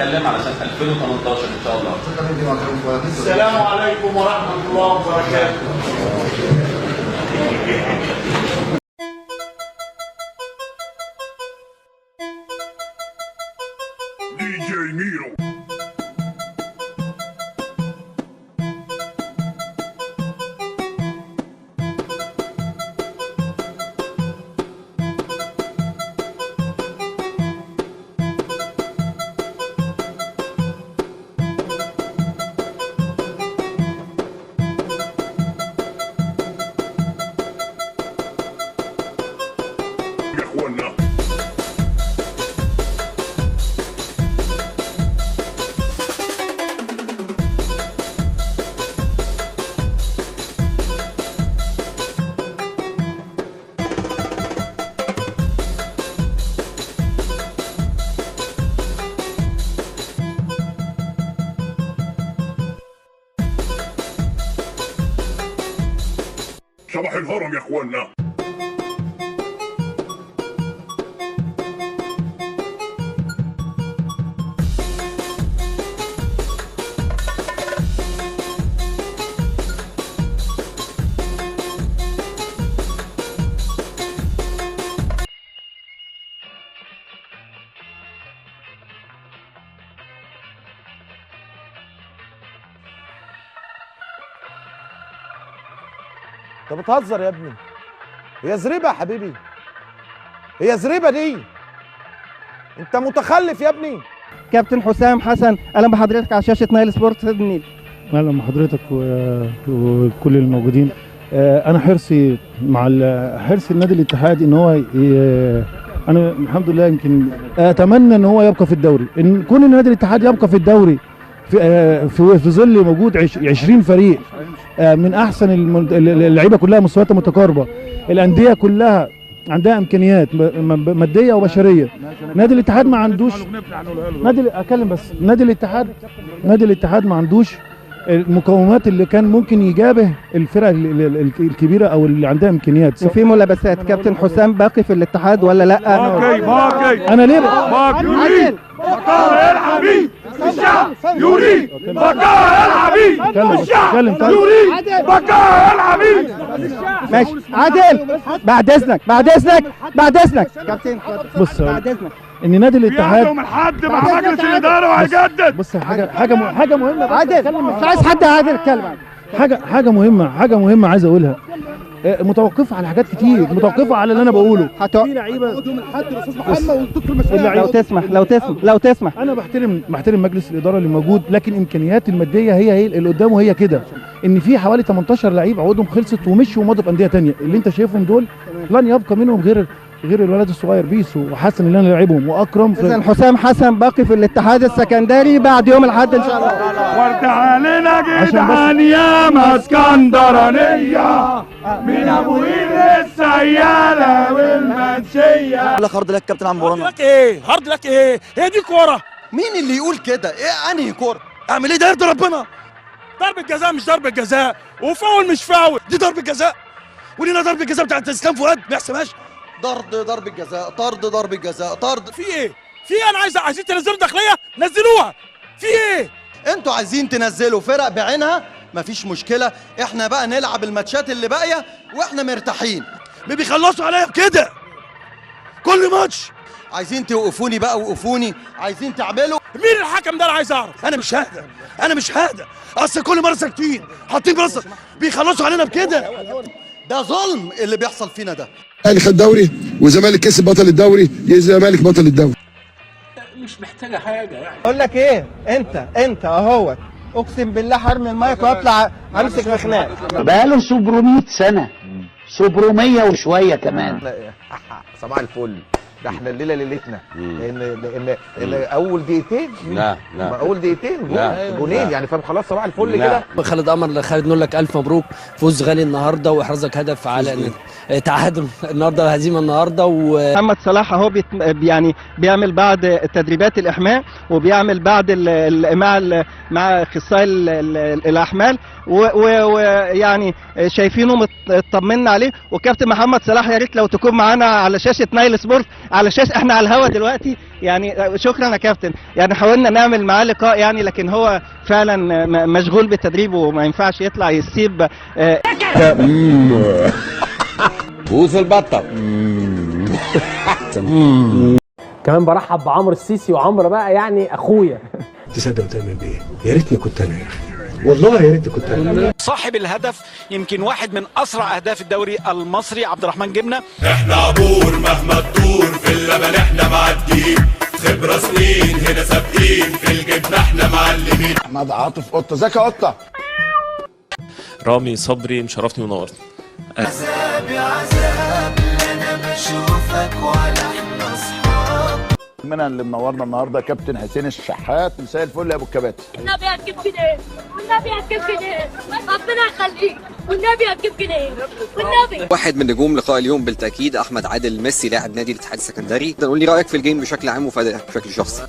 نتكلم على سنة 2018 إن شاء الله. السلام عليكم ورحمة الله وبركاته. DJ Nero. صباح الهرم يا اخوانا. انت بتهزر يا ابني. هي زريبه يا حبيبي، هي زريبه دي. انت متخلف يا ابني. كابتن حسام حسن، اهلا بحضرتك على شاشه نايل سبورت النيل. اهلا بحضرتك وكل الموجودين. انا حرصي مع حرص النادي الاتحاد ان هو انا الحمد لله يمكن اتمنى ان هو يبقى في الدوري، ان كون النادي الاتحاد يبقى في الدوري في ظل وجود 20 فريق من احسن اللعيبه، كلها مستوياتها متقاربه، الانديه كلها عندها امكانيات ماديه وبشريه. نادي الاتحاد ما عندوش نادي الاتحاد ما عندوش المقومات اللي كان ممكن يجابه الفرق الكبيره او اللي عندها امكانيات. وفي ملابسات كابتن حسام باقي في الاتحاد ولا لا؟ باقي انا ليه يريد بقاء الحبيب الشعب يريد بقاء الحبيب الشعب يريد بقاء الحبيب. ماشي عادل، بعد اذنك كابتن. بص، بعد اذنك ان نادي الاتحاد من حد مع مجلس الاداره وهيجدد. بص، حاجه مهمه. عادل مش عايز حد عادل يتكلم. حاجه مهمه عايز اقولها. متوقفه على حاجات كتير، متوقفه على اللي انا بقوله. في لعيبه لو تسمح انا بحترم مجلس الاداره اللي موجود، لكن الامكانيات الماديه هي اللي قدامه هي كده. ان في حوالي 18 لعيب عقودهم خلصت ومشوا ومضوا بانديه ثانيه، اللي انت شايفهم دول لن يبقى منهم غير الولد الصغير بيسو وحسن اللي انا لاعبهم واكرم. اذا حسام حسن باقي في الاتحاد السكندري بعد يوم الاحد ان شاء الله. وارتحالنا جدعان يا اسكندرانيه من ابو السياله والمنشيه. لك هارد لك كابتن عم ورانا. هارد لك ايه؟ هي دي كورة؟ مين اللي يقول كده؟ ايه انهي كوره؟ اعمل ايه ده؟ يرضي ربنا. ضربة جزاء مش ضربة جزاء، وفاول مش فاول. دي ضربه جزاء، ولينا ضربه جزاء بتاعت اسلام فؤاد ما يحسبهاش. ضربه جزاء، ضربه جزاء، طرد. في ايه؟ في ايه؟ انا عايزين تنزلوا داخلية؟ نزلوها. في ايه؟ انتوا عايزين تنزلوا فرق بعينها، مفيش مشكله، احنا بقى نلعب الماتشات اللي باقيه واحنا مرتاحين. ما بيخلصوا عليا بكده كل ماتش. عايزين توقفوني بقى وقفوني، عايزين تعملوا. مين الحكم ده؟ انا عايز اعرف. انا مش ههدى اصل كل مره ساكتين حاطين براسك بيخلصوا علينا بكده. ده ظلم اللي بيحصل فينا ده. الاهلي خد دوري والزمالك كسب بطل الدوري، الزمالك بطل الدوري. مش محتاجة حاجة يعني. اقول لك ايه، انت اهوت اقسم بالله حرمي المايك واطلع امسك في خناق. بقاله 700 سنه، 700 وشويه كمان. صباح الفل. ده احنا الليله ليلتنا ان اول دقيقتين اول دقيقتين جونين يعني، فاهم؟ خلاص صباح الفل كده. خالد قمر، خالد نقول لك الف مبروك، فوز غالي النهارده واحرازك هدف على تعادل النهارده، هزيمه النهارده. محمد صلاح اهو يعني بيعمل بعد تدريبات الاحماء، وبيعمل بعد مع اخصائي الاحمال، ويعني شايفينه اطمنا عليه. وكابتن محمد صلاح يا ريت لو تكون معانا على شاشه نايل سبورت على شاشه، احنا على الهوا دلوقتي يعني. شكرا يا كابتن، يعني حاولنا نعمل معاه لقاء يعني، لكن هو فعلا مشغول بالتدريب وما ينفعش يطلع يسيب. بوس البطه. كمان برحب بعمرو السيسي، وعمرو بقى يعني اخويا. تصدق وتؤمن بيه؟ يا ريتني كنت انا يا اخي، والله يا ريتني كنت انا. صاحب الهدف يمكن واحد من اسرع اهداف الدوري المصري عبد الرحمن جبنه. احنا عبور مهما تدور في اللبن احنا معديين، خبره سنين هنا سابقين في الجبنه احنا معلمين. احمد عاطف قطه، ازيك يا قطه؟ رامي صبري مشرفني ونورتني. عذاب يا عذاب انا بشوفك ولا احنا اصحاب. منها اللي منورنا النهارده كابتن حسين الشحات. مساء الفل يا ابو الكباتن. والنبي هتجيب جنيه، والنبي هتجيب جنيه، ربنا يخليك، والنبي هتجيب جنيه، والنبي. واحد من نجوم لقاء اليوم بالتاكيد احمد عادل ميسي لاعب نادي الاتحاد السكندري. قول لي رايك في الجيم بشكل عام وفي ادائك بشكل شخصي.